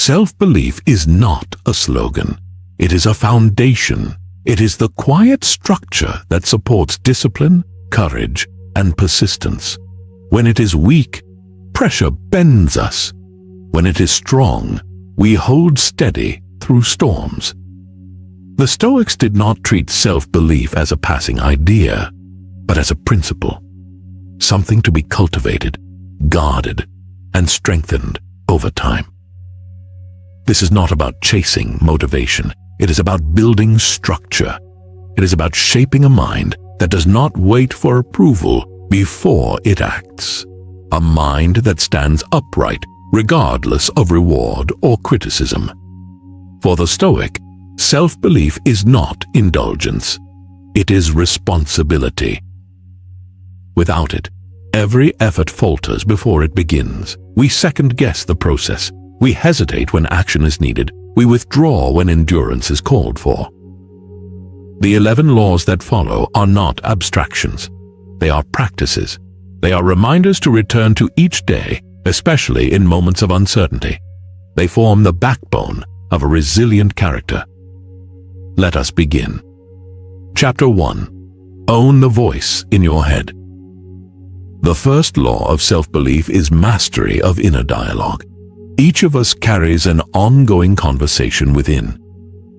Self-belief is not a slogan. It is a foundation. It is the quiet structure that supports discipline, courage, and persistence. When it is weak, pressure bends us. When it is strong, we hold steady through storms. The Stoics did not treat self-belief as a passing idea, but as a principle, something to be cultivated, guarded, and strengthened over time. This is not about chasing motivation. It is about building structure. It is about shaping a mind that does not wait for approval before it acts. A mind that stands upright regardless of reward or criticism. For the Stoic, self-belief is not indulgence. It is responsibility. Without it, every effort falters before it begins. We second-guess the process. We hesitate when action is needed. We withdraw when endurance is called for. The 11 laws that follow are not abstractions. They are practices. They are reminders to return to each day, especially in moments of uncertainty. They form the backbone of a resilient character. Let us begin. Chapter 1. Own the voice in your head. The first law of self-belief is mastery of inner dialogue. Each of us carries an ongoing conversation within.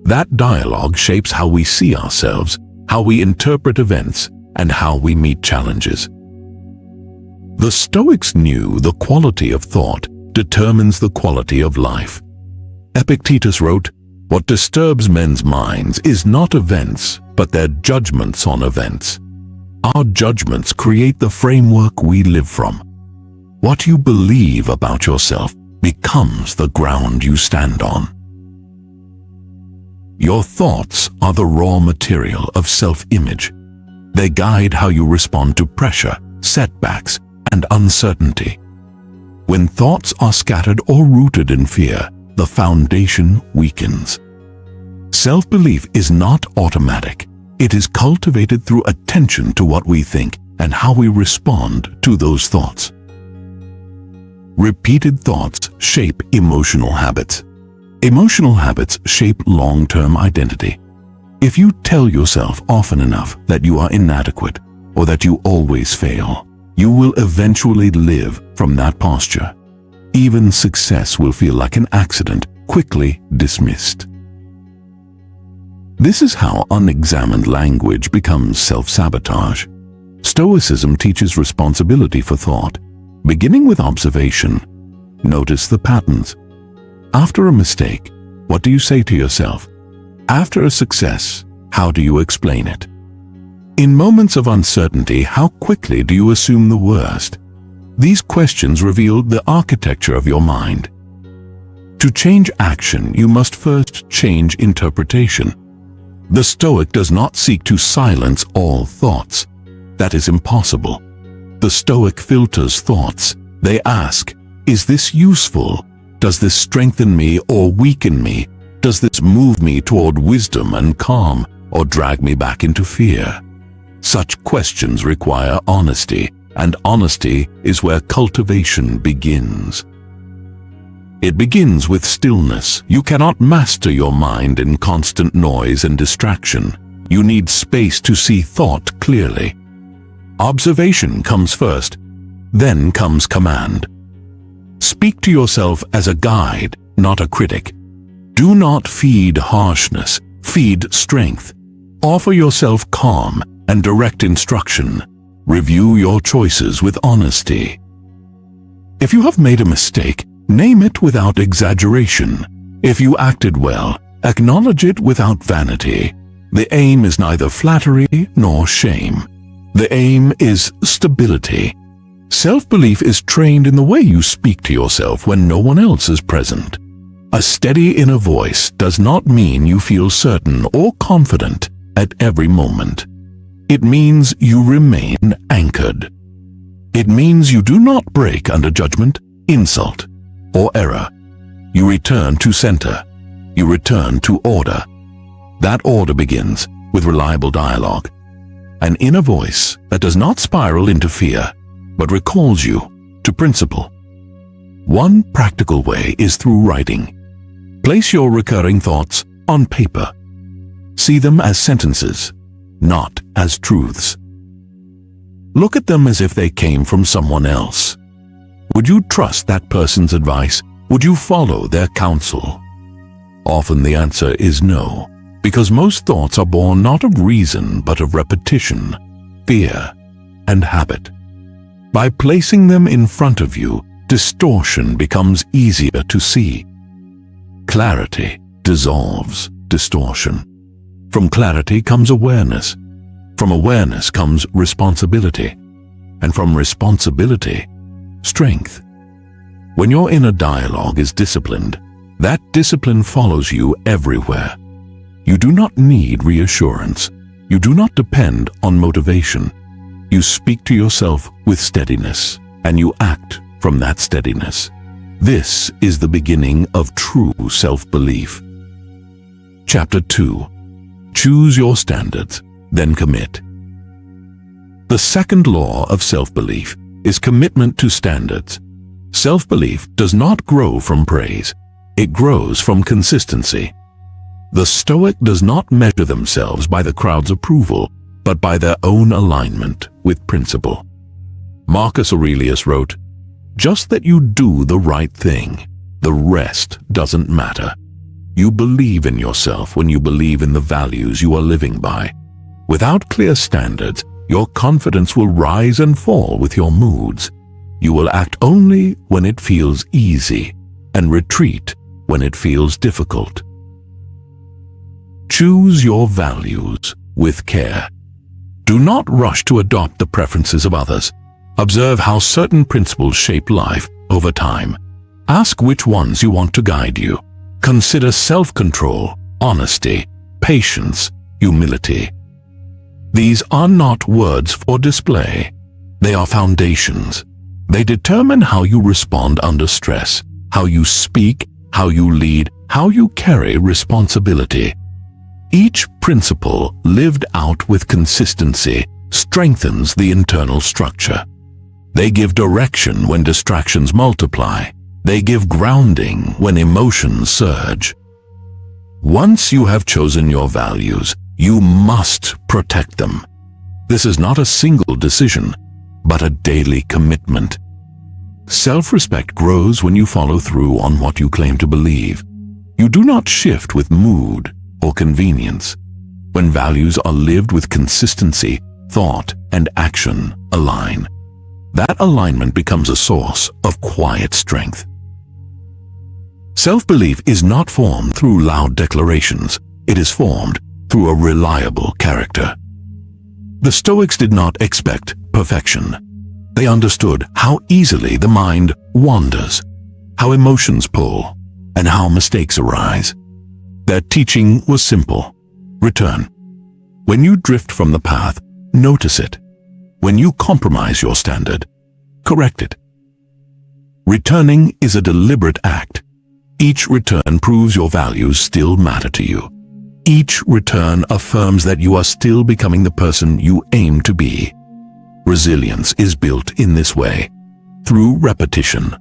That dialogue shapes how we see ourselves, how we interpret events, and how we meet challenges. The Stoics knew the quality of thought determines the quality of life. Epictetus wrote, "What disturbs men's minds is not events, but their judgments on events." Our judgments create the framework we live from. What you believe about yourself becomes the ground you stand on. Your thoughts are the raw material of self-image. They guide how you respond to pressure, setbacks, and uncertainty. When thoughts are scattered or rooted in fear, the foundation weakens. Self-belief is not automatic. It is cultivated through attention to what we think and how we respond to those thoughts. Repeated thoughts shape emotional habits. Emotional habits shape long-term identity. If you tell yourself often enough that you are inadequate or that you always fail, you will eventually live from that posture. Even success will feel like an accident, quickly dismissed. This is how unexamined language becomes self-sabotage. Stoicism teaches responsibility for thought. Beginning with observation, notice the patterns. After a mistake, what do you say to yourself? After a success, how do you explain it? In moments of uncertainty, how quickly do you assume the worst? These questions reveal the architecture of your mind. To change action, you must first change interpretation. The Stoic does not seek to silence all thoughts. That is impossible. The Stoic filters thoughts. They ask, is this useful? Does this strengthen me or weaken me? Does this move me toward wisdom and calm or drag me back into fear? Such questions require honesty, and honesty is where cultivation begins. It begins with stillness. You cannot master your mind in constant noise and distraction. You need space to see thought clearly. Observation comes first, then comes command. Speak to yourself as a guide, not a critic. Do not feed harshness, feed strength. Offer yourself calm and direct instruction. Review your choices with honesty. If you have made a mistake, name it without exaggeration. If you acted well, acknowledge it without vanity. The aim is neither flattery nor shame. The aim is stability. Self-belief is trained in the way you speak to yourself when no one else is present. A steady inner voice does not mean you feel certain or confident at every moment. It means you remain anchored. It means you do not break under judgment, insult, or error. You return to center. You return to order. That order begins with reliable dialogue. An inner voice that does not spiral into fear, but recalls you to principle. One practical way is through writing. Place your recurring thoughts on paper. See them as sentences, not as truths. Look at them as if they came from someone else. Would you trust that person's advice? Would you follow their counsel? Often the answer is no, because most thoughts are born not of reason but of repetition, fear, and habit. By placing them in front of you, distortion becomes easier to see. Clarity dissolves distortion. From clarity comes awareness. From awareness comes responsibility. And from responsibility, strength. When your inner dialogue is disciplined, that discipline follows you everywhere. You do not need reassurance. You do not depend on motivation. You speak to yourself with steadiness, and you act from that steadiness. This is the beginning of true self-belief. Chapter 2. Choose your standards, then commit. The second law of self-belief is commitment to standards. Self-belief does not grow from praise. It grows from consistency. The Stoic does not measure themselves by the crowd's approval, but by their own alignment with principle. Marcus Aurelius wrote, "Just that you do the right thing. The rest doesn't matter." You believe in yourself when you believe in the values you are living by. Without clear standards, your confidence will rise and fall with your moods. You will act only when it feels easy and retreat when it feels difficult. Choose your values with care. Do not rush to adopt the preferences of others. Observe how certain principles shape life over time. Ask which ones you want to guide you. Consider self-control, honesty, patience, humility. These are not words for display. They are foundations. They determine how you respond under stress, how you speak, how you lead, how you carry responsibility. Each principle lived out with consistency strengthens the internal structure. They give direction when distractions multiply. They give grounding when emotions surge. Once you have chosen your values, you must protect them. This is not a single decision, but a daily commitment. Self-respect grows when you follow through on what you claim to believe. You do not shift with mood or convenience. When values are lived with consistency, thought and action align. That alignment becomes a source of quiet strength. Self-belief is not formed through loud declarations. It is formed through a reliable character. The Stoics did not expect perfection. They understood how easily the mind wanders, how emotions pull, and how mistakes arise. Their teaching was simple. Return. When you drift from the path, notice it. When you compromise your standard, correct it. Returning is a deliberate act. Each return proves your values still matter to you. Each return affirms that you are still becoming the person you aim to be. Resilience is built in this way, through repetition.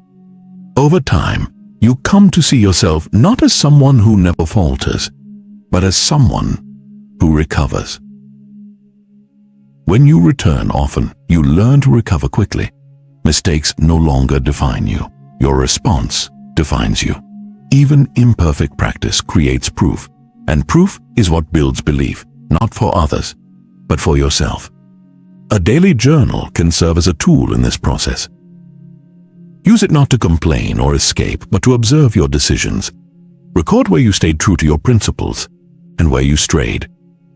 Over time, you come to see yourself not as someone who never falters, but as someone who recovers. When you return often, you learn to recover quickly. Mistakes no longer define you. Your response defines you. Even imperfect practice creates proof, and proof is what builds belief, not for others, but for yourself. A daily journal can serve as a tool in this process. Use it not to complain or escape, but to observe your decisions. Record where you stayed true to your principles and where you strayed.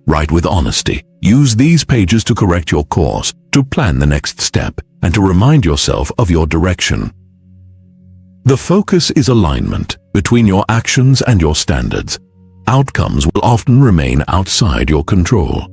Write with honesty. Use these pages to correct your course, to plan the next step, and to remind yourself of your direction. The focus is alignment between your actions and your standards. Outcomes will often remain outside your control,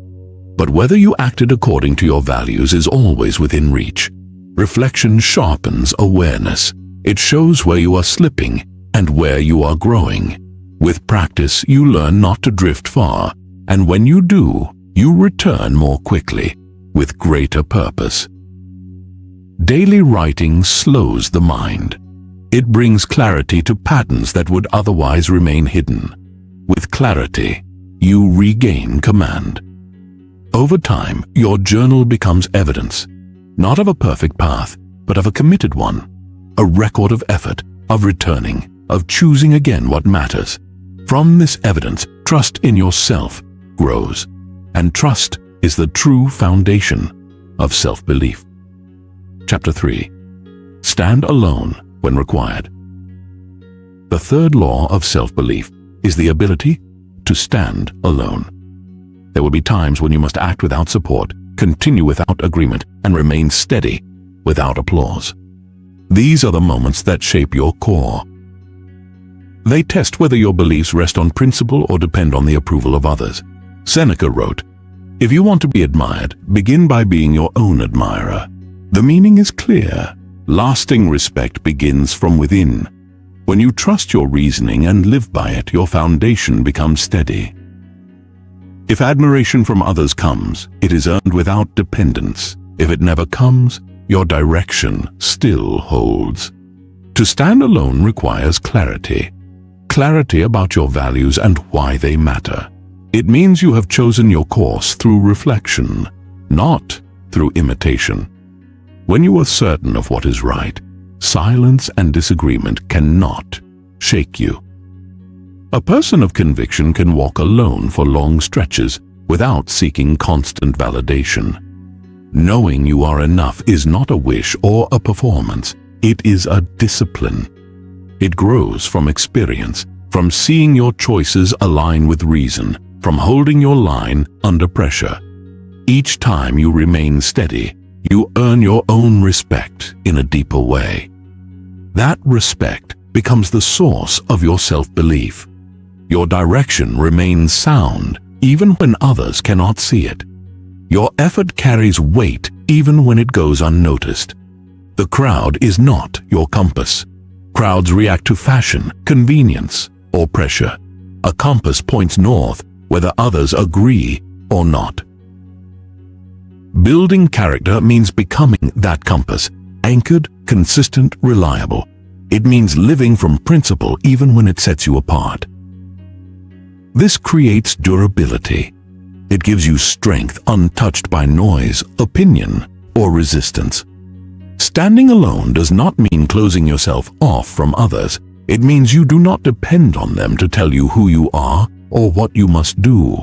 but whether you acted according to your values is always within reach. Reflection sharpens awareness. It shows where you are slipping and where you are growing. With practice, you learn not to drift far, and when you do, you return more quickly, with greater purpose. Daily writing slows the mind. It brings clarity to patterns that would otherwise remain hidden. With clarity, you regain command. Over time, your journal becomes evidence, not of a perfect path, but of a committed one, a record of effort, of returning, of choosing again what matters. From this evidence, trust in yourself grows, and trust is the true foundation of self-belief. Chapter 3. Stand alone when required. The third law of self-belief is the ability to stand alone. There will be times when you must act without support, continue without agreement, and remain steady without applause. These are the moments that shape your core. They test whether your beliefs rest on principle or depend on the approval of others. Seneca wrote, "If you want to be admired, begin by being your own admirer." The meaning is clear. Lasting respect begins from within. When you trust your reasoning and live by it, your foundation becomes steady. If admiration from others comes, it is earned without dependence. If it never comes, your direction still holds. To stand alone requires clarity. Clarity about your values and why they matter. It means you have chosen your course through reflection, not through imitation. When you are certain of what is right, silence and disagreement cannot shake you. A person of conviction can walk alone for long stretches without seeking constant validation. Knowing you are enough is not a wish or a performance. It is a discipline. It grows from experience, from seeing your choices align with reason, from holding your line under pressure. Each time you remain steady, you earn your own respect in a deeper way. That respect becomes the source of your self-belief. Your direction remains sound even when others cannot see it. Your effort carries weight even when it goes unnoticed. The crowd is not your compass. Crowds react to fashion, convenience, or pressure. A compass points north whether others agree or not. Building character means becoming that compass, anchored, consistent, reliable. It means living from principle even when it sets you apart. This creates durability. It gives you strength untouched by noise, opinion, or resistance. Standing alone does not mean closing yourself off from others. It means you do not depend on them to tell you who you are or what you must do.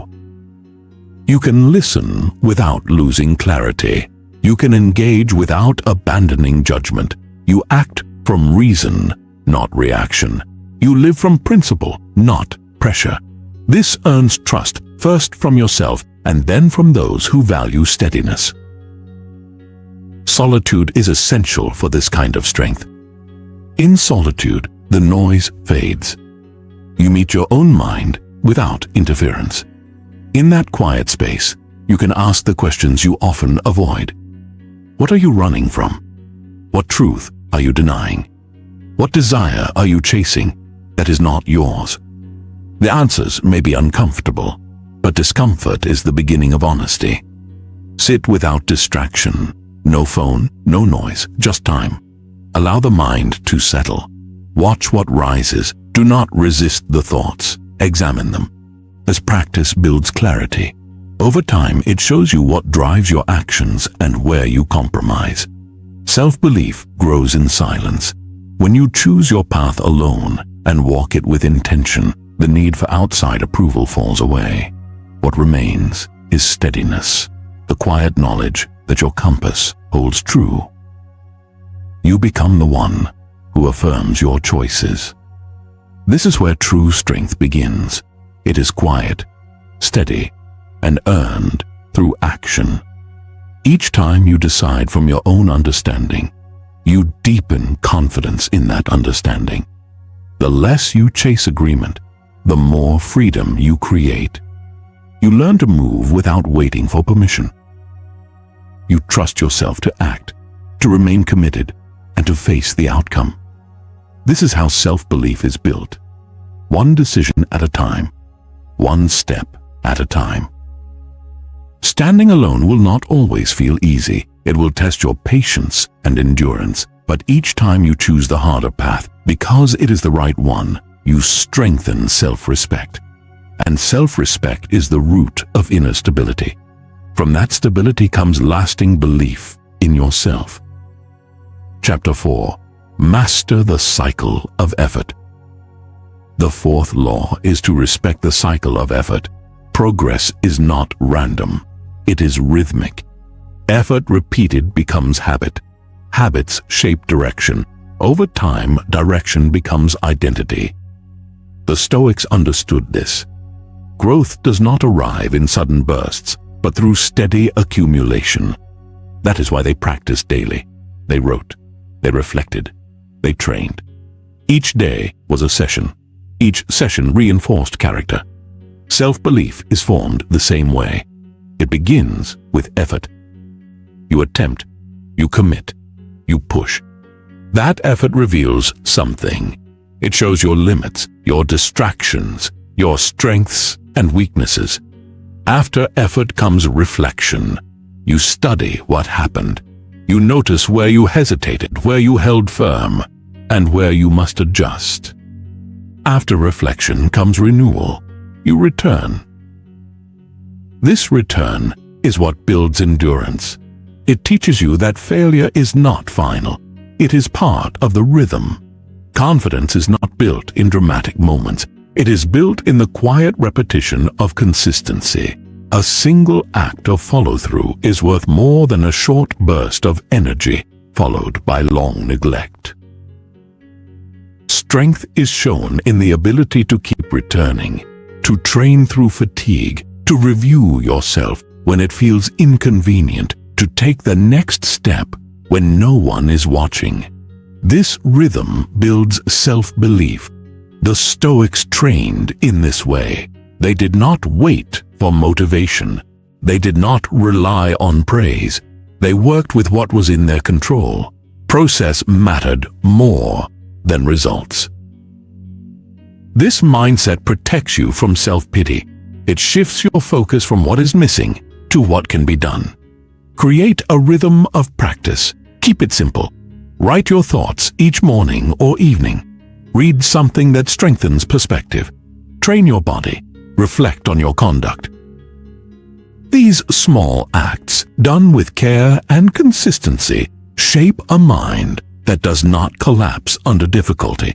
You can listen without losing clarity. You can engage without abandoning judgment. You act from reason, not reaction. You live from principle, not pressure. This earns trust, first from yourself and then from those who value steadiness. Solitude is essential for this kind of strength. In solitude, the noise fades. You meet your own mind without interference. In that quiet space, you can ask the questions you often avoid. What are you running from? What truth are you denying? What desire are you chasing that is not yours? The answers may be uncomfortable, but discomfort is the beginning of honesty. Sit without distraction. No phone, no noise, just time. Allow the mind to settle. Watch what rises. Do not resist the thoughts. Examine them. As practice builds clarity, over time it shows you what drives your actions and where you compromise. Self-belief grows in silence. When you choose your path alone and walk it with intention, the need for outside approval falls away. What remains is steadiness, the quiet knowledge that your compass holds true. You become the one who affirms your choices. This is where true strength begins. It is quiet, steady, and earned through action. Each time you decide from your own understanding, you deepen confidence in that understanding. The less you chase agreement, the more freedom you create. You learn to move without waiting for permission. You trust yourself to act, to remain committed, and to face the outcome. This is how self-belief is built. One decision at a time, one step at a time. Standing alone will not always feel easy. It will test your patience and endurance. But each time you choose the harder path, because it is the right one, you strengthen self-respect. And self-respect is the root of inner stability. From that stability comes lasting belief in yourself. Chapter 4. Master the cycle of effort. The fourth law is to respect the cycle of effort. Progress is not random. It is rhythmic. Effort repeated becomes habit. Habits shape direction. Over time, direction becomes identity. The Stoics understood this. Growth does not arrive in sudden bursts, but through steady accumulation. That is why they practiced daily. They wrote. They reflected. They trained. Each day was a session. Each session reinforced character. Self-belief is formed the same way. It begins with effort. You attempt. You commit. You push. That effort reveals something. It shows your limits, your distractions, your strengths and weaknesses. After effort comes reflection. You study what happened. You notice where you hesitated, where you held firm, and where you must adjust. After reflection comes renewal. You return. This return is what builds endurance. It teaches you that failure is not final. It is part of the rhythm. Confidence is not built in dramatic moments. It is built in the quiet repetition of consistency. A single act of follow-through is worth more than a short burst of energy followed by long neglect. Strength is shown in the ability to keep returning, to train through fatigue, to review yourself when it feels inconvenient, to take the next step when no one is watching. This rhythm builds self-belief. The Stoics trained in this way. They did not wait for motivation. They did not rely on praise. They worked with what was in their control. Process mattered more than results. This mindset protects you from self-pity. It shifts your focus from what is missing to what can be done. Create a rhythm of practice. Keep it simple. Write your thoughts each morning or evening. Read something that strengthens perspective. Train your body. Reflect on your conduct. These small acts, done with care and consistency, shape a mind that does not collapse under difficulty.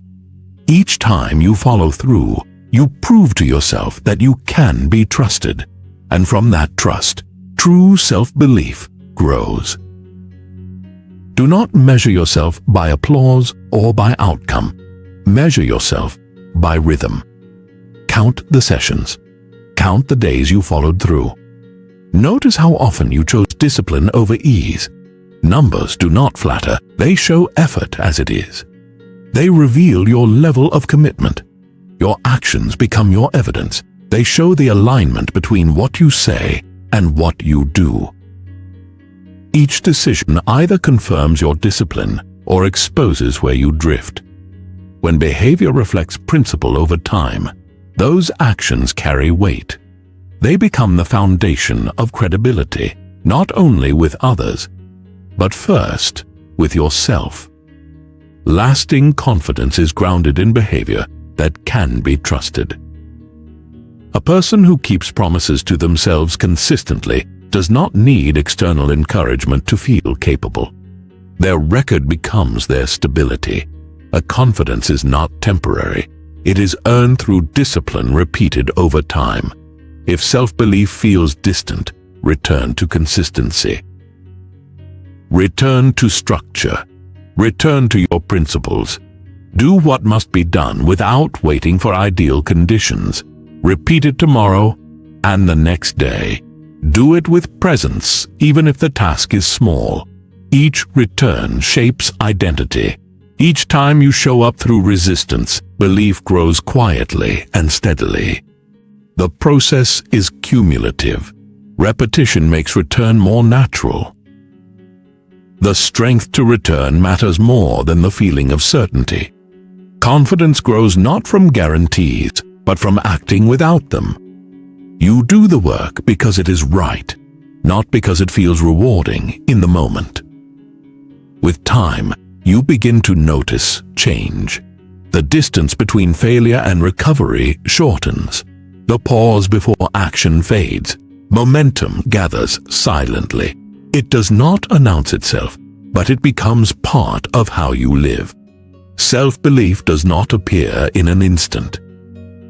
Each time you follow through, you prove to yourself that you can be trusted. And from that trust, true self-belief grows. Do not measure yourself by applause or by outcome. Measure yourself by rhythm. Count the sessions. Count the days you followed through. Notice how often you chose discipline over ease. Numbers do not flatter. They show effort as it is. They reveal your level of commitment. Your actions become your evidence. They show the alignment between what you say and what you do. Each decision either confirms your discipline or exposes where you drift. When behavior reflects principle over time, those actions carry weight. They become the foundation of credibility, not only with others, but first with yourself. Lasting confidence is grounded in behavior that can be trusted. A person who keeps promises to themselves consistently does not need external encouragement to feel capable. Their record becomes their stability. A confidence is not temporary. It is earned through discipline repeated over time. If self-belief feels distant, return to consistency. Return to structure. Return to your principles. Do what must be done without waiting for ideal conditions. Repeat it tomorrow and the next day. Do it with presence, even if the task is small. Each return shapes identity. Each time you show up through resistance, belief grows quietly and steadily. The process is cumulative. Repetition makes return more natural. The strength to return matters more than the feeling of certainty. Confidence grows not from guarantees, but from acting without them. You do the work because it is right, not because it feels rewarding in the moment. With time, you begin to notice change. The distance between failure and recovery shortens. The pause before action fades. Momentum gathers silently. It does not announce itself, but it becomes part of how you live. Self-belief does not appear in an instant.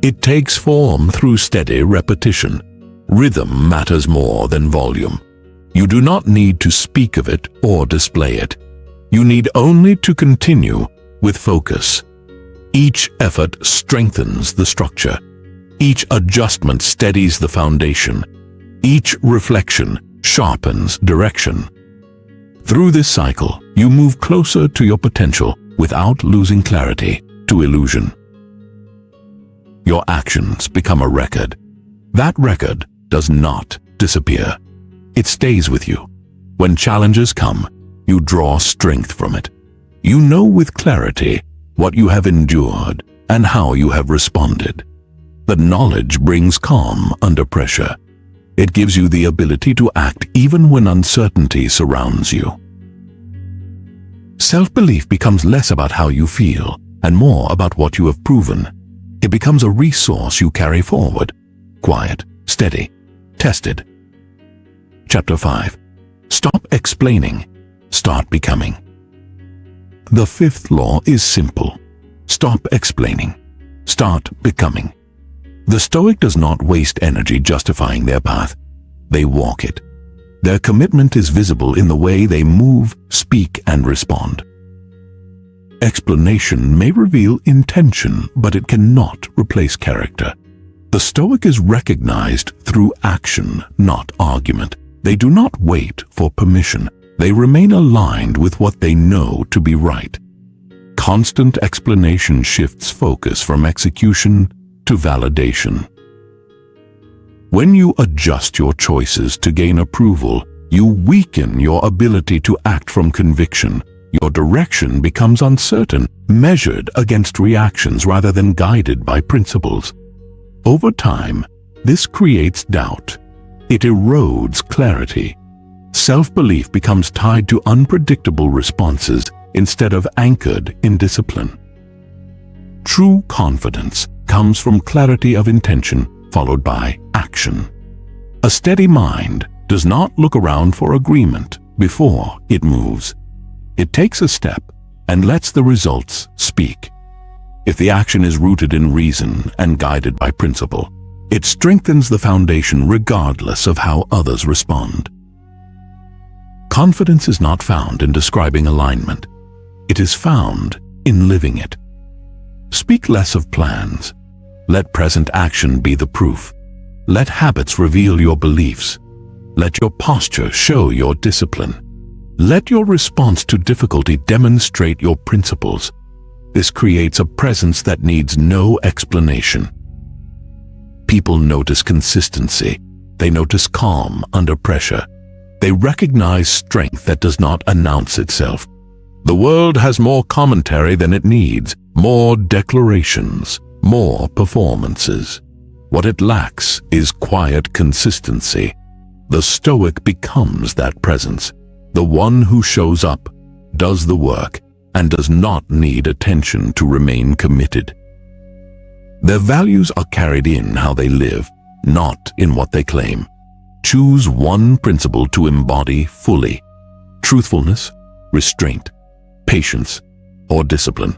It takes form through steady repetition. Rhythm matters more than volume. You do not need to speak of it or display it. You need only to continue with focus. Each effort strengthens the structure. Each adjustment steadies the foundation. Each reflection sharpens direction. Through this cycle, you move closer to your potential without losing clarity to illusion. Your actions become a record. That record does not disappear. It stays with you. When challenges come, you draw strength from it. You know with clarity what you have endured and how you have responded. The knowledge brings calm under pressure. It gives you the ability to act even when uncertainty surrounds you. Self-belief becomes less about how you feel and more about what you have proven. It becomes a resource you carry forward. Quiet, steady, tested. Chapter 5. Stop explaining. Start becoming. The fifth law is simple. Stop explaining. Start becoming. The Stoic does not waste energy justifying their path. They walk it. Their commitment is visible in the way they move, speak, and respond. Explanation may reveal intention, but it cannot replace character. The Stoic is recognized through action, not argument. They do not wait for permission. They remain aligned with what they know to be right. Constant explanation shifts focus from execution to validation. When you adjust your choices to gain approval, you weaken your ability to act from conviction. Your direction becomes uncertain, measured against reactions rather than guided by principles. Over time, this creates doubt. It erodes clarity. Self-belief becomes tied to unpredictable responses instead of anchored in discipline. True confidence comes from clarity of intention followed by action. A steady mind does not look around for agreement before it moves. It takes a step and lets the results speak. If the action is rooted in reason and guided by principle, it strengthens the foundation regardless of how others respond. Confidence is not found in describing alignment. It is found in living it. Speak less of plans. Let present action be the proof. Let habits reveal your beliefs. Let your posture show your discipline. Let your response to difficulty demonstrate your principles. This creates a presence that needs no explanation. People notice consistency. They notice calm under pressure. They recognize strength that does not announce itself. The world has more commentary than it needs, more declarations, more performances. What it lacks is quiet consistency. The Stoic becomes that presence, the one who shows up, does the work, and does not need attention to remain committed. Their values are carried in how they live, not in what they claim. Choose one principle to embody fully: truthfulness, restraint, patience, or discipline.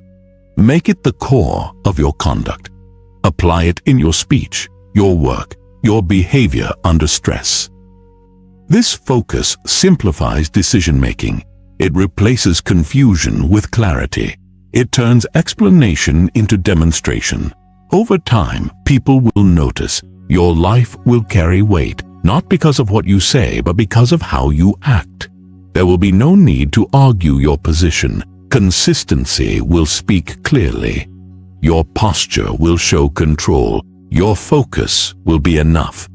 Make it the core of your conduct. Apply it in your speech, your work, your behavior under stress. This focus simplifies decision-making. It replaces confusion with clarity. It turns explanation into demonstration. Over time, people will notice. Your life will carry weight, not because of what you say, but because of how you act. There will be no need to argue your position. Consistency will speak clearly. Your posture will show control. Your focus will be enough.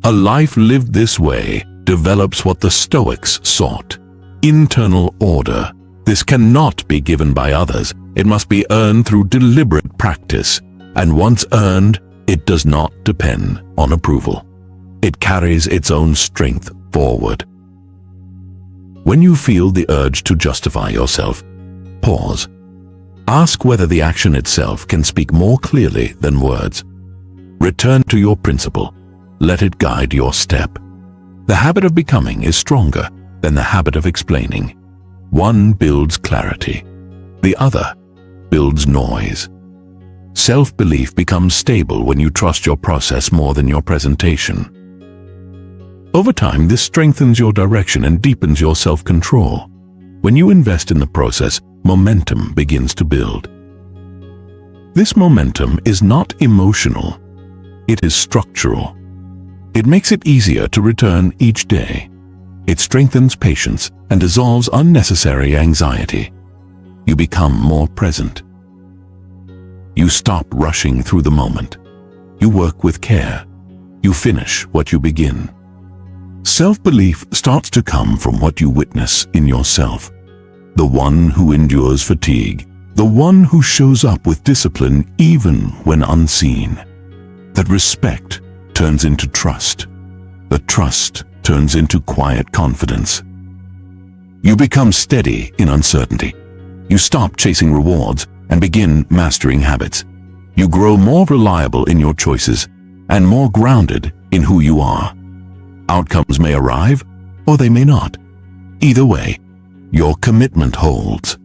A life lived this way develops what the Stoics sought: internal order. This cannot be given by others. It must be earned through deliberate practice. And once earned, it does not depend on approval. It carries its own strength forward. When you feel the urge to justify yourself, Pause. Ask whether the action itself can speak more clearly than words. Return to your principle. Let it guide your step. The habit of becoming is stronger than the habit of explaining. One builds clarity. The other builds noise. Self-belief becomes stable when you trust your process more than your presentation. Over time, this strengthens your direction and deepens your self-control. When you invest in the process, momentum begins to build. This momentum is not emotional. It is structural. It makes it easier to return each day. It strengthens patience and dissolves unnecessary anxiety. You become more present. You stop rushing through the moment. You work with care. You finish what you begin. Self-belief starts to come from what you witness in yourself. The one who endures fatigue. The one who shows up with discipline even when unseen. That respect turns into trust. The trust turns into quiet confidence. You become steady in uncertainty. You stop chasing rewards and begin mastering habits. You grow more reliable in your choices and more grounded in who you are. Outcomes may arrive or they may not. Either way, your commitment holds.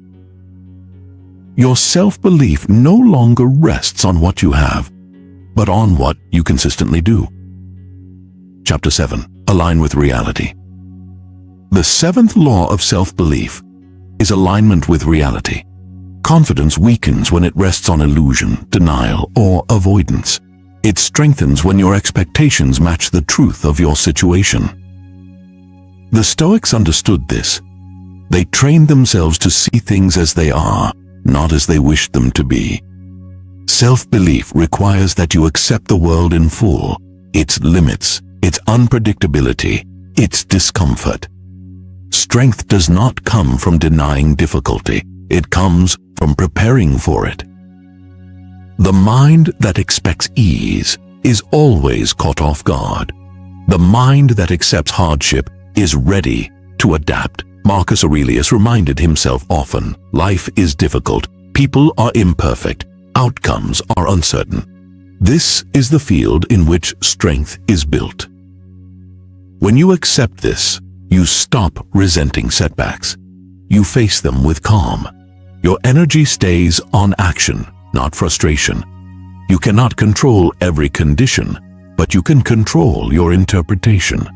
Your self-belief no longer rests on what you have, but on what you consistently do. Chapter 7. Align with reality. The seventh law of self-belief is alignment with reality. Confidence weakens when it rests on illusion, denial, or avoidance. It strengthens when your expectations match the truth of your situation. The Stoics understood this. They trained themselves to see things as they are, not as they wished them to be. Self-belief requires that you accept the world in full, its limits, its unpredictability, its discomfort. Strength does not come from denying difficulty. It comes from preparing for it. The mind that expects ease is always caught off guard. The mind that accepts hardship is ready to adapt. Marcus Aurelius reminded himself often, life is difficult, people are imperfect, outcomes are uncertain. This is the field in which strength is built. When you accept this, you stop resenting setbacks. You face them with calm. Your energy stays on action, not frustration. You cannot control every condition, but you can control your interpretation.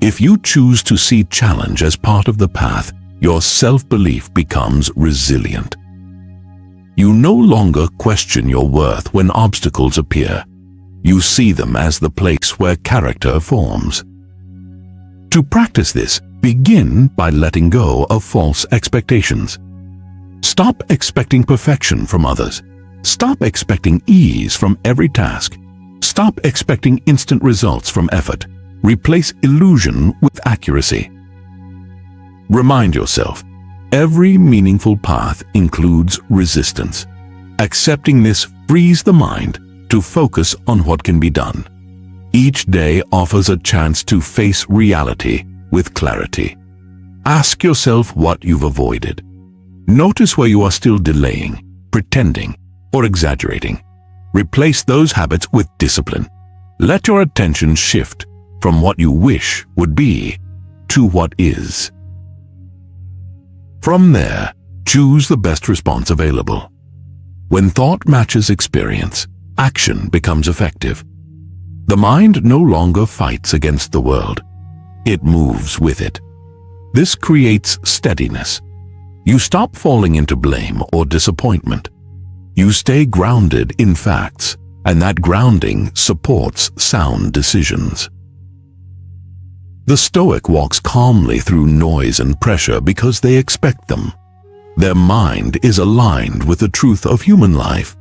If you choose to see challenge as part of the path, your self-belief becomes resilient. You no longer question your worth when obstacles appear. You see them as the place where character forms. To practice this, begin by letting go of false expectations. Stop expecting perfection from others. Stop expecting ease from every task. Stop expecting instant results from effort. Replace illusion with accuracy. Remind yourself, every meaningful path includes resistance. Accepting this frees the mind to focus on what can be done. Each day offers a chance to face reality with clarity. Ask yourself what you've avoided. Notice where you are still delaying, pretending, or exaggerating. Replace those habits with discipline. Let your attention shift from what you wish would be to what is. From there, choose the best response available. When thought matches experience, action becomes effective. The mind no longer fights against the world. It moves with it. This creates steadiness. You stop falling into blame or disappointment. You stay grounded in facts, and that grounding supports sound decisions. The Stoic walks calmly through noise and pressure because they expect them. Their mind is aligned with the truth of human life.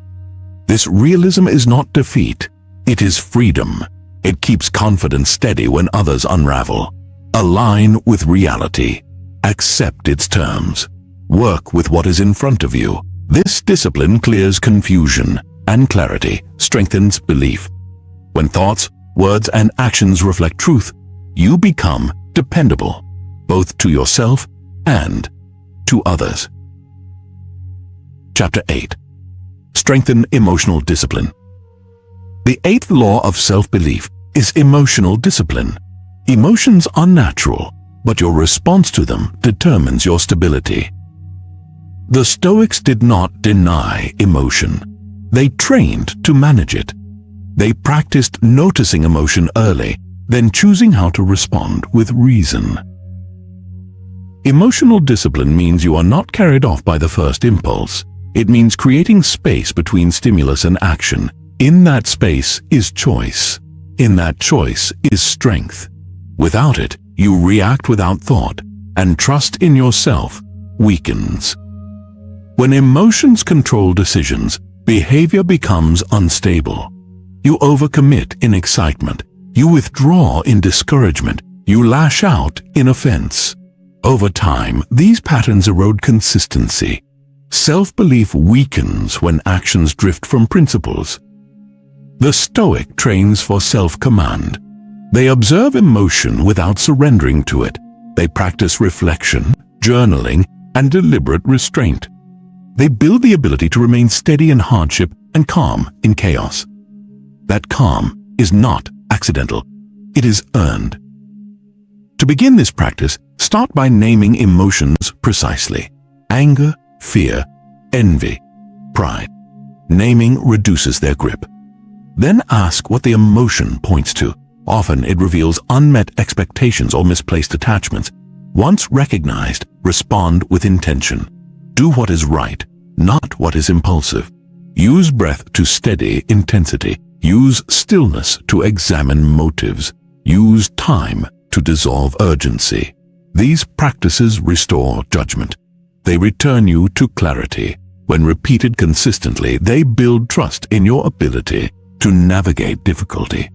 This realism is not defeat, it is freedom. It keeps confidence steady when others unravel. Align with reality. Accept its terms. Work with what is in front of you. This discipline clears confusion, and clarity strengthens belief. When thoughts, words, and actions reflect truth, you become dependable, both to yourself and to others. Chapter 8. Strengthen emotional discipline. The eighth law of self-belief is emotional discipline. Emotions are natural, but your response to them determines your stability. The Stoics did not deny emotion. They trained to manage it. They practiced noticing emotion early, then choosing how to respond with reason. Emotional discipline means you are not carried off by the first impulse. It means creating space between stimulus and action. In that space is choice. In that choice is strength. Without it, you react without thought, and trust in yourself weakens. When emotions control decisions, behavior becomes unstable. You overcommit in excitement. You withdraw in discouragement. You lash out in offense. Over time, these patterns erode consistency. Self-belief weakens when actions drift from principles. The Stoic trains for self-command. They observe emotion without surrendering to it. They practice reflection, journaling, and deliberate restraint. They build the ability to remain steady in hardship and calm in chaos. That calm is not accidental. It is earned. To begin this practice, start by naming emotions precisely. Anger, fear, envy, pride. Naming reduces their grip. Then ask what the emotion points to. Often it reveals unmet expectations or misplaced attachments. Once recognized, respond with intention. Do what is right, not what is impulsive. Use breath to steady intensity. Use stillness to examine motives. Use time to dissolve urgency. These practices restore judgment. They return you to clarity. When repeated consistently, they build trust in your ability to navigate difficulty.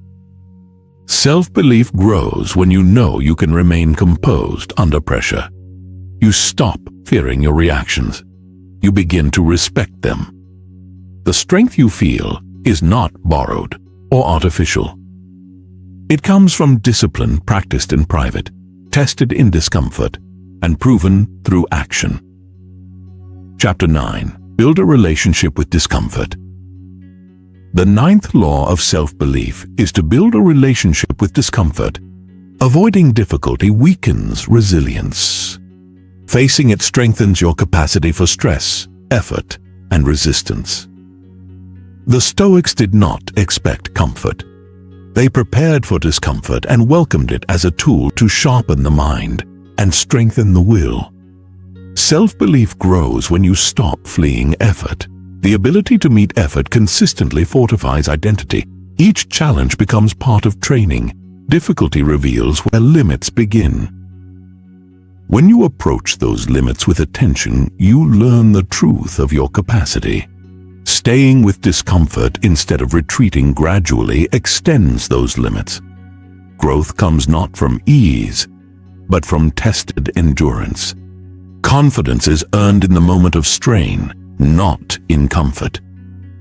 Self-belief grows when you know you can remain composed under pressure. You stop fearing your reactions. You begin to respect them. The strength you feel is not borrowed or artificial. It comes from discipline practiced in private, tested in discomfort, and proven through action. Chapter 9. Build a relationship with discomfort. The ninth law of self-belief is to build a relationship with discomfort. Avoiding difficulty weakens resilience. Facing it strengthens your capacity for stress, effort, and resistance. The Stoics did not expect comfort. They prepared for discomfort and welcomed it as a tool to sharpen the mind and strengthen the will. Self-belief grows when you stop fleeing effort. The ability to meet effort consistently fortifies identity. Each challenge becomes part of training. Difficulty reveals where limits begin. When you approach those limits with attention, you learn the truth of your capacity. Staying with discomfort instead of retreating gradually extends those limits. Growth comes not from ease, but from tested endurance. Confidence is earned in the moment of strain, not in comfort.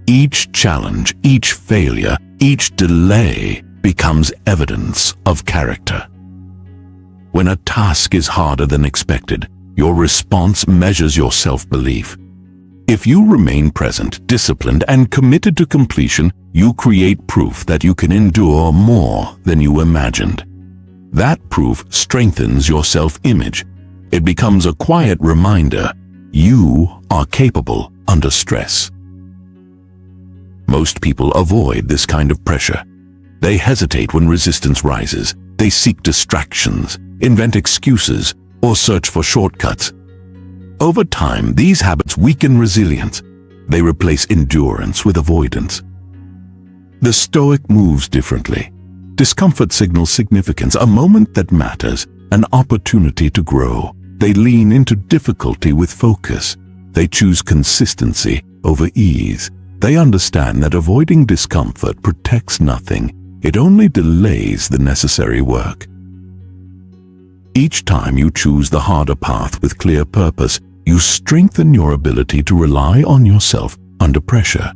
Each challenge, each failure, each delay becomes evidence of character. When a task is harder than expected, your response measures your self-belief. If you remain present, disciplined, and committed to completion, you create proof that you can endure more than you imagined. That proof strengthens your self-image. It becomes a quiet reminder you are capable under stress. Most people avoid this kind of pressure. They hesitate when resistance rises. They seek distractions, invent excuses, or search for shortcuts. Over time, these habits weaken resilience. They replace endurance with avoidance. The Stoic moves differently. Discomfort signals significance, a moment that matters, an opportunity to grow. They lean into difficulty with focus. They choose consistency over ease. They understand that avoiding discomfort protects nothing. It only delays the necessary work. Each time you choose the harder path with clear purpose, you strengthen your ability to rely on yourself under pressure.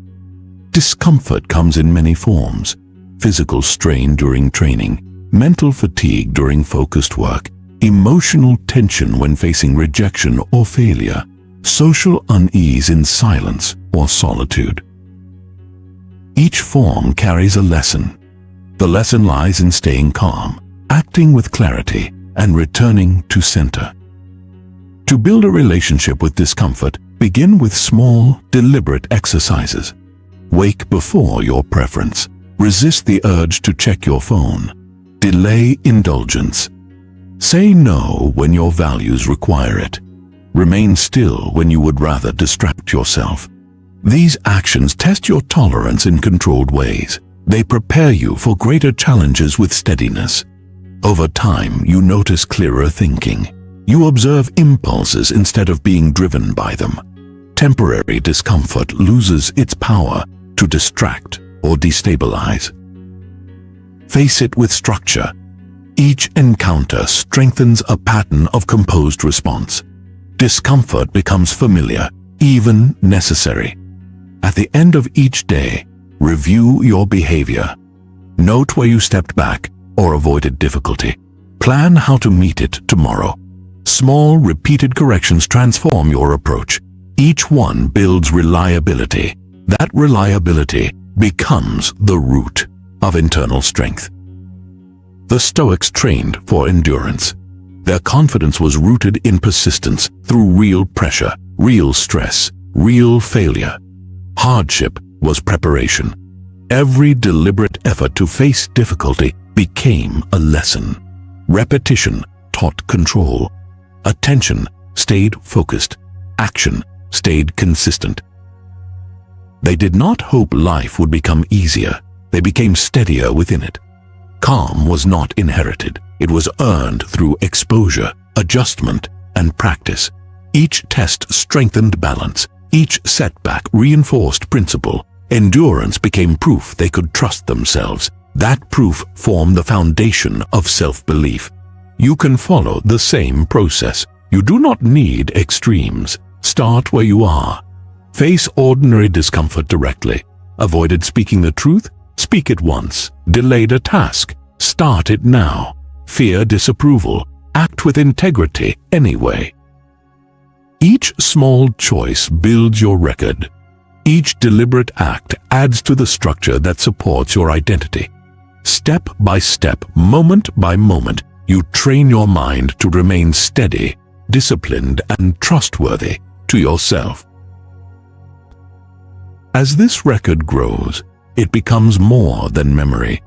Discomfort comes in many forms: physical strain during training, mental fatigue during focused work, emotional tension when facing rejection or failure. social unease in silence or solitude. Each form carries a lesson. The lesson lies in staying calm, acting with clarity, and returning to center. To build a relationship with discomfort, begin with small, deliberate exercises. Wake before your preference. Resist the urge to check your phone. Delay indulgence. Say no when your values require it. Remain still when you would rather distract yourself. These actions test your tolerance in controlled ways. They prepare you for greater challenges with steadiness. Over time, you notice clearer thinking. You observe impulses instead of being driven by them. Temporary discomfort loses its power to distract or destabilize. Face it with structure. Each encounter strengthens a pattern of composed response. Discomfort becomes familiar, even necessary. At the end of each day, review your behavior. Note where you stepped back or avoided difficulty. Plan how to meet it tomorrow. Small, repeated corrections transform your approach. Each one builds reliability. That reliability becomes the root of internal strength. The Stoics trained for endurance. Their confidence was rooted in persistence through real pressure, real stress, real failure. Hardship was preparation. Every deliberate effort to face difficulty became a lesson. Repetition taught control. Attention stayed focused. Action stayed consistent. They did not hope life would become easier. They became steadier within it. Calm was not inherited. It was earned through exposure, adjustment, and practice. Each test strengthened balance. Each setback reinforced principle. Endurance became proof they could trust themselves. That proof formed the foundation of self-belief. You can follow the same process. You do not need extremes. Start where you are. Face ordinary discomfort directly. Avoided speaking the truth? Speak it once. Delayed a task? Start it now. Fear disapproval? Act with integrity anyway. Each small choice builds your record. Each deliberate act adds to the structure that supports your identity. Step by step, moment by moment, you train your mind to remain steady, disciplined, and trustworthy to yourself. As this record grows, it becomes more than memory.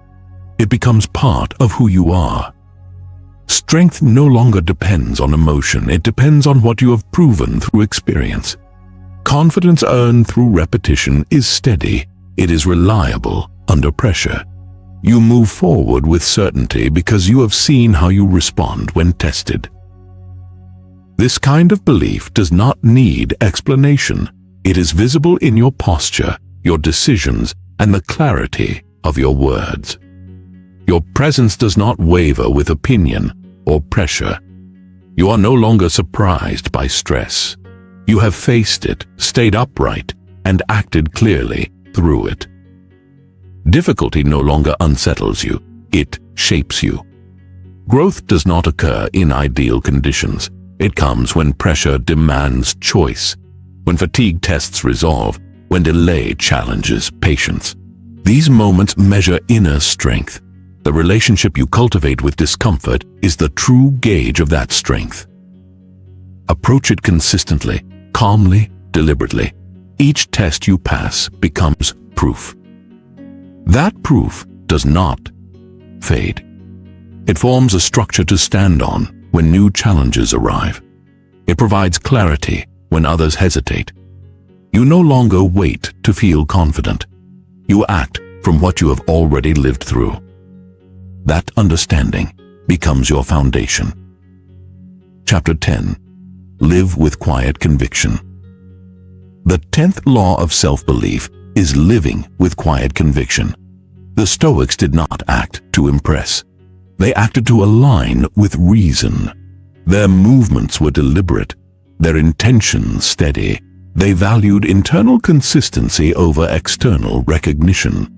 It becomes part of who you are. Strength no longer depends on emotion. It depends on what you have proven through experience. Confidence earned through repetition is steady. It is reliable under pressure. You move forward with certainty because you have seen how you respond when tested. This kind of belief does not need explanation. It is visible in your posture, your decisions, and the clarity of your words. Your presence does not waver with opinion or pressure. You are no longer surprised by stress. You have faced it, stayed upright, and acted clearly through it. Difficulty no longer unsettles you. It shapes you. Growth does not occur in ideal conditions. It comes when pressure demands choice, when fatigue tests resolve, when delay challenges patience. These moments measure inner strength. The relationship you cultivate with discomfort is the true gauge of that strength. Approach it consistently, calmly, deliberately. Each test you pass becomes proof. That proof does not fade. It forms a structure to stand on when new challenges arrive. It provides clarity when others hesitate. You no longer wait to feel confident. You act from what you have already lived through. That understanding becomes your foundation. Chapter 10. Live with quiet conviction. The 10th law of self-belief is living with quiet conviction. The Stoics did not act to impress. They acted to align with reason. Their movements were deliberate, their intentions steady. They valued internal consistency over external recognition.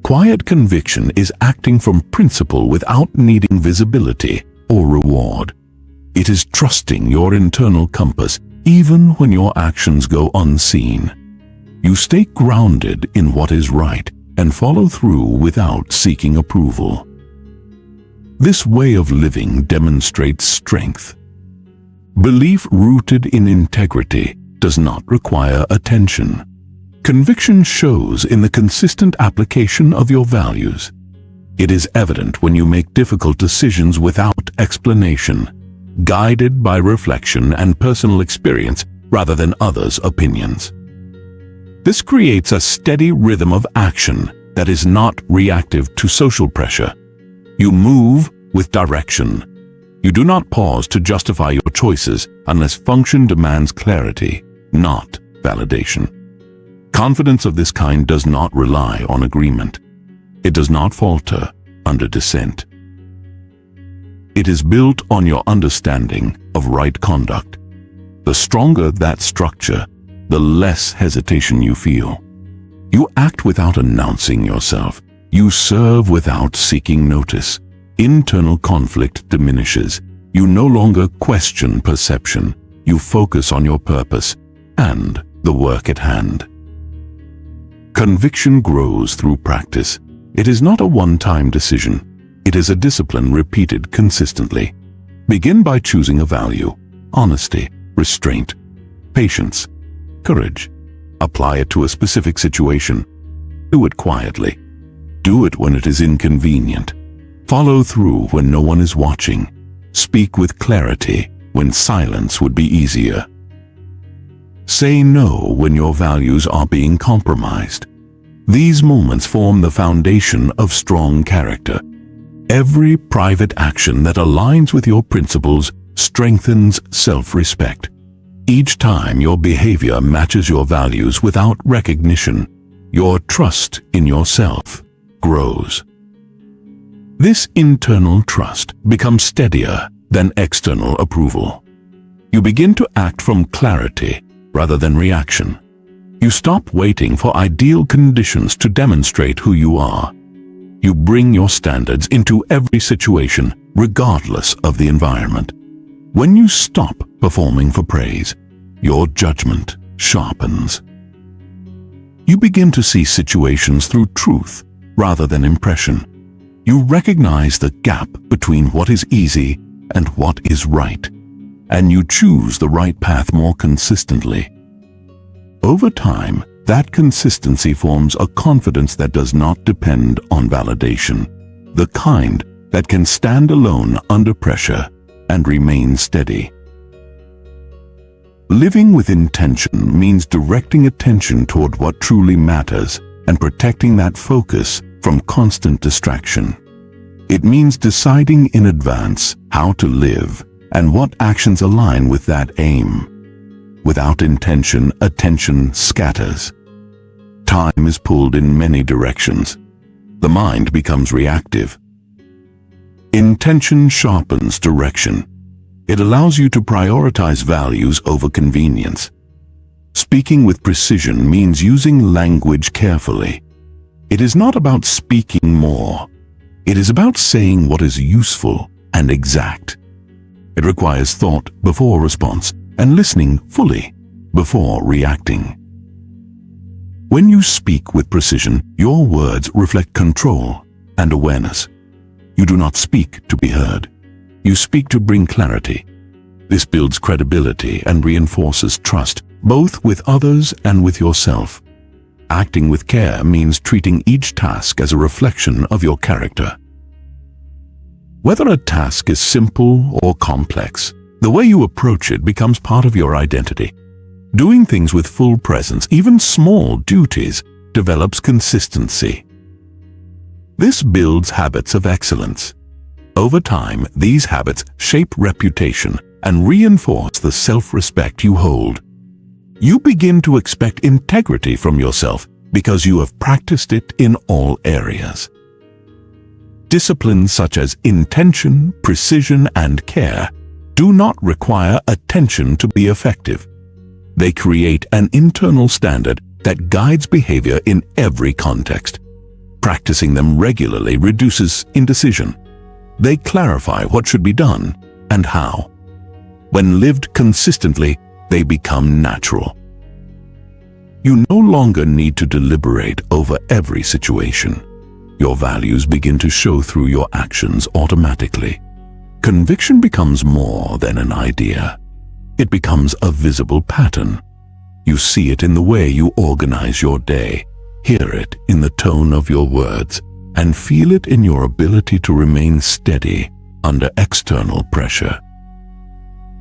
Quiet conviction is acting from principle without needing visibility or reward. It is trusting your internal compass Even when your actions go unseen, you stay grounded in what is right and follow through without seeking approval. This way of living demonstrates strength. Belief rooted in integrity does not require attention. Conviction shows in the consistent application of your values. It is evident when you make difficult decisions without explanation, guided by reflection and personal experience rather than others' opinions. This creates a steady rhythm of action that is not reactive to social pressure. You move with direction. You do not pause to justify your choices unless function demands clarity, not validation. Confidence of this kind does not rely on agreement. It does not falter under dissent. It is built on your understanding of right conduct. The stronger that structure, the less hesitation you feel. You act without announcing yourself. You serve without seeking notice. Internal conflict diminishes. You no longer question perception. You focus on your purpose and the work at hand. Conviction grows through practice. It is not a one-time decision. It is a discipline repeated consistently. Begin by choosing a value: honesty, restraint, patience, courage. Apply it to a specific situation. Do it quietly. Do it when it is inconvenient. Follow through when no one is watching. Speak with clarity when silence would be easier. Say no when your values are being compromised. These moments form the foundation of strong character. Every private action that aligns with your principles strengthens self-respect. Each time your behavior matches your values without recognition, your trust in yourself grows. This internal trust becomes steadier than external approval. You begin to act from clarity rather than reaction. You stop waiting for ideal conditions to demonstrate who you are. You bring your standards into every situation, regardless of the environment. When you stop performing for praise, your judgment sharpens. You begin to see situations through truth rather than impression. You recognize the gap between what is easy and what is right, and you choose the right path more consistently. Over time, that consistency forms a confidence that does not depend on validation, the kind that can stand alone under pressure and remain steady. Living with intention means directing attention toward what truly matters and protecting that focus from constant distraction. It means deciding in advance how to live and what actions align with that aim. Without intention, attention scatters. Time is pulled in many directions. The mind becomes reactive. Intention sharpens direction. It allows you to prioritize values over convenience. Speaking with precision means using language carefully. It is not about speaking more. It is about saying what is useful and exact. It requires thought before response and listening fully before reacting. When you speak with precision, your words reflect control and awareness. You do not speak to be heard. You speak to bring clarity. This builds credibility and reinforces trust, both with others and with yourself. Acting with care means treating each task as a reflection of your character. Whether a task is simple or complex, the way you approach it becomes part of your identity. Doing things with full presence, even small duties, develops consistency. This builds habits of excellence. Over time, these habits shape reputation and reinforce the self-respect you hold. You begin to expect integrity from yourself because you have practiced it in all areas. Disciplines such as intention, precision, and care do not require attention to be effective. They create an internal standard that guides behavior in every context. Practicing them regularly reduces indecision. They clarify what should be done and how. When lived consistently, they become natural. You no longer need to deliberate over every situation. Your values begin to show through your actions automatically. Conviction becomes more than an idea. It becomes a visible pattern. You see it in the way you organize your day, hear it in the tone of your words, and feel it in your ability to remain steady under external pressure.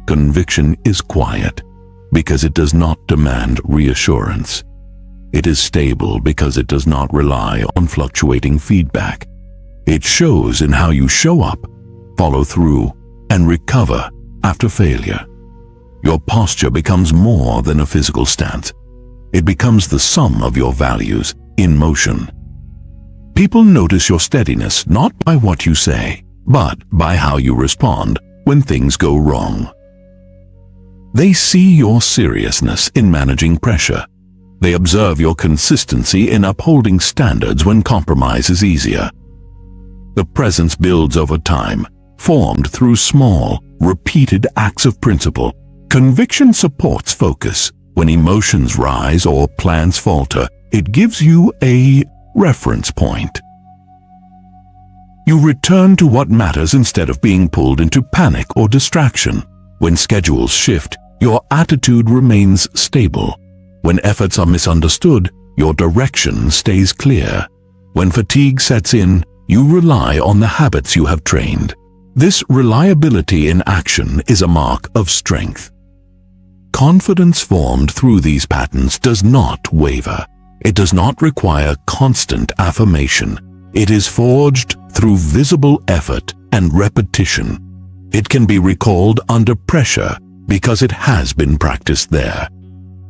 Conviction is quiet because it does not demand reassurance. It is stable because it does not rely on fluctuating feedback. It shows in how you show up, follow through, and recover after failure. Your posture becomes more than a physical stance. It becomes the sum of your values in motion. People notice your steadiness not by what you say, but by how you respond when things go wrong. They see your seriousness in managing pressure. They observe your consistency in upholding standards when compromise is easier. The presence builds over time, formed through small, repeated acts of principle. Conviction supports focus. When emotions rise or plans falter, it gives you a reference point. You return to what matters instead of being pulled into panic or distraction. When schedules shift, your attitude remains stable. When efforts are misunderstood, your direction stays clear. When fatigue sets in, you rely on the habits you have trained. This reliability in action is a mark of strength. Confidence formed through these patterns does not waver. It does not require constant affirmation. It is forged through visible effort and repetition. It can be recalled under pressure because it has been practiced there.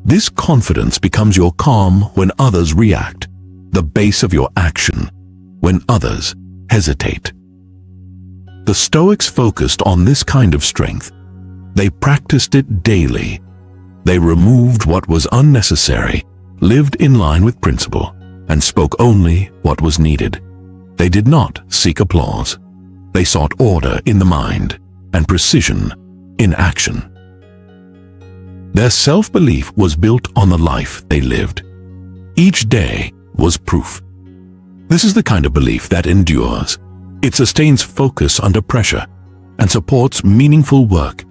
This confidence becomes your calm when others react, the base of your action when others hesitate. The Stoics focused on this kind of strength. They practiced it daily. They removed what was unnecessary, lived in line with principle, and spoke only what was needed. They did not seek applause. They sought order in the mind and precision in action. Their self-belief was built on the life they lived. Each day was proof. This is the kind of belief that endures. It sustains focus under pressure and supports meaningful work.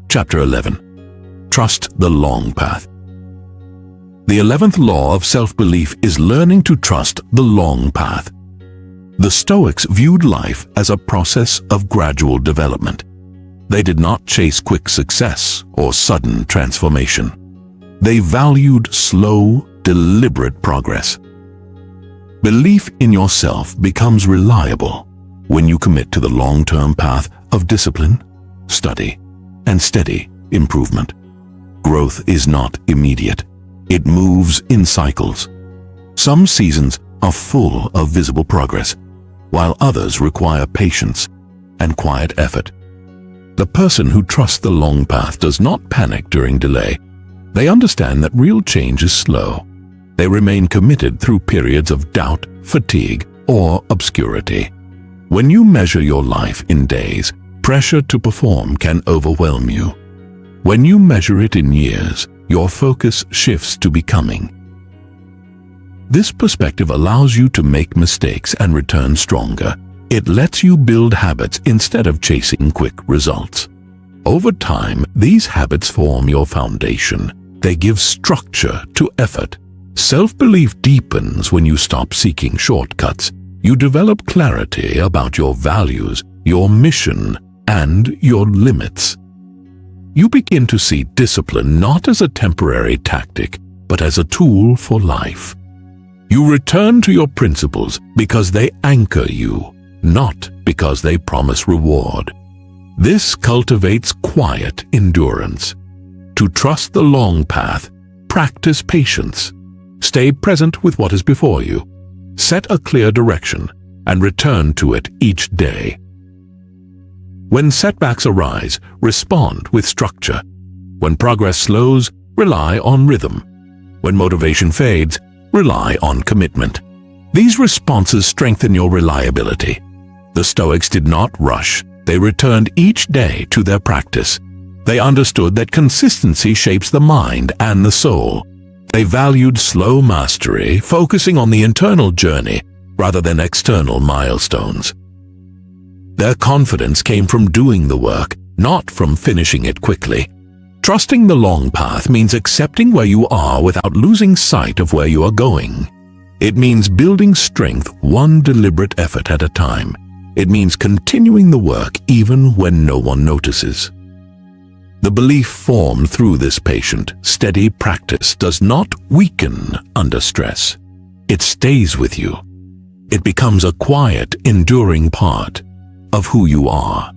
Chapter 11. Trust the long path. The 11th law of self-belief is learning to trust the long path. The Stoics viewed life as a process of gradual development. They did not chase quick success or sudden transformation. They valued slow, deliberate progress. Belief in yourself becomes reliable when you commit to the long-term path of discipline, study, and steady improvement. Growth is not immediate. It moves in cycles. Some seasons are full of visible progress, while others require patience and quiet effort. The person who trusts the long path does not panic during delay. They understand that real change is slow. They remain committed through periods of doubt, fatigue, or obscurity. When you measure your life in days, pressure to perform can overwhelm you. When you measure it in years, your focus shifts to becoming. This perspective allows you to make mistakes and return stronger. It lets you build habits instead of chasing quick results. Over time, these habits form your foundation. They give structure to effort. Self-belief deepens when you stop seeking shortcuts. You develop clarity about your values, your mission, and your limits. You begin to see discipline not as a temporary tactic, but as a tool for life. You return to your principles because they anchor you, not because they promise reward. This cultivates quiet endurance. To trust the long path, practice patience. Stay present with what is before you. Set a clear direction and return to it each day. When setbacks arise, respond with structure. When progress slows, rely on rhythm. When motivation fades, rely on commitment. These responses strengthen your reliability. The Stoics did not rush. They returned each day to their practice. They understood that consistency shapes the mind and the soul. They valued slow mastery, focusing on the internal journey rather than external milestones. Their confidence came from doing the work, not from finishing it quickly. Trusting the long path means accepting where you are without losing sight of where you are going. It means building strength one deliberate effort at a time. It means continuing the work even when no one notices. The belief formed through this patient, steady practice does not weaken under stress. It stays with you. It becomes a quiet, enduring part of who you are.